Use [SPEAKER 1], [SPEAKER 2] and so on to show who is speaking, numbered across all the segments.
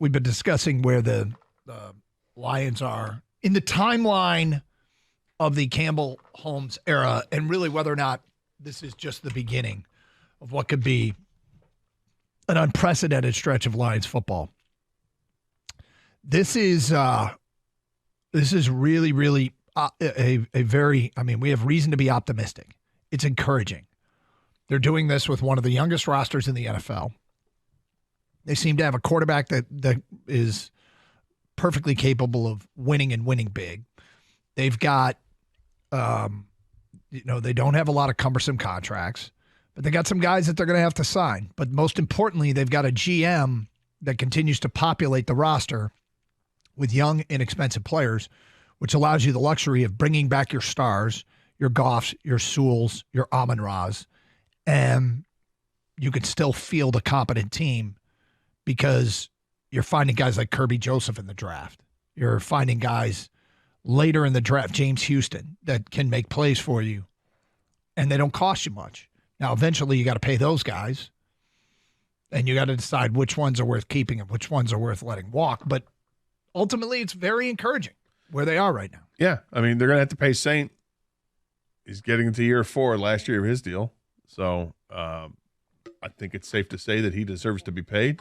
[SPEAKER 1] we've been discussing where the Lions are in the timeline of the Campbell Holmes era, and really whether or not this is just the beginning of what could be an unprecedented stretch of Lions football. This is really, really a very, I mean, we have reason to be optimistic. It's encouraging. They're doing this with one of the youngest rosters in the NFL. They seem to have a quarterback that is perfectly capable of winning and winning big. They've got, they don't have a lot of cumbersome contracts, but they got some guys that they're going to have to sign. But most importantly, they've got a GM that continues to populate the roster with young, inexpensive players, which allows you the luxury of bringing back your stars, your Goffs, your Sewells, your Amon-Ra's, and you can still field a competent team because you're finding guys like Kirby Joseph in the draft. You're finding guys later in the draft, James Houston, that can make plays for you, and they don't cost you much. Now, eventually, you got to pay those guys, and you got to decide which ones are worth keeping and which ones are worth letting walk. But ultimately, it's very encouraging where they are right now.
[SPEAKER 2] Yeah, I mean, they're going to have to pay Saint. He's getting into year 4, last year of his deal. So I think it's safe to say that he deserves to be paid,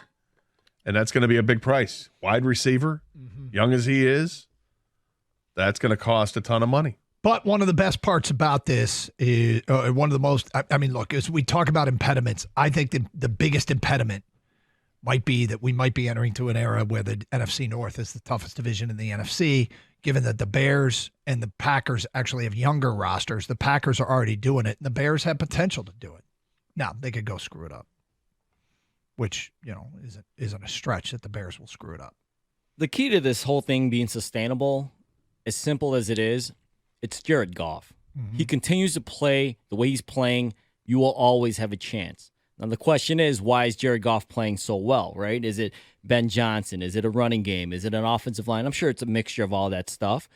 [SPEAKER 2] and that's going to be a big price. Wide receiver, young as he is, that's going to cost a ton of money.
[SPEAKER 1] But one of the best parts about this is one of the most, I mean, look, as we talk about impediments, I think the biggest impediment might be that we might be entering to an era where the NFC North is the toughest division in the NFC, given that the Bears and the Packers actually have younger rosters. The Packers are already doing it, and the Bears have potential to do it. Now, they could go screw it up, which, isn't a stretch that the Bears will screw it up.
[SPEAKER 3] The key to this whole thing being sustainable, as simple as it is, it's Jared Goff. Mm-hmm. He continues to play the way he's playing. You will always have a chance. Now, the question is, why is Jared Goff playing so well, right? Is it Ben Johnson? Is it a running game? Is it an offensive line? I'm sure it's a mixture of all that stuff.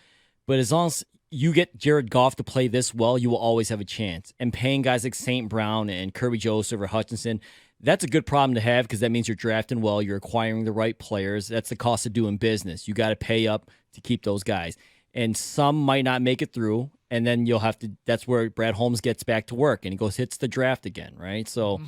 [SPEAKER 3] But as long as you get Jared Goff to play this well, you will always have a chance. And paying guys like St. Brown and Kirby Joseph or Hutchinson, that's a good problem to have because that means you're drafting well, you're acquiring the right players. That's the cost of doing business. You got to pay up to keep those guys. And some might not make it through, and then you'll have to – that's where Brad Holmes gets back to work, and he hits the draft again, right? So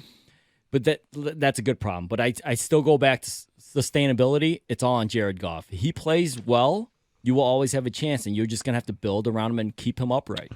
[SPEAKER 3] but that's a good problem. But I still go back to sustainability. It's all on Jared Goff. He plays well, you will always have a chance, and you're just going to have to build around him and keep him upright.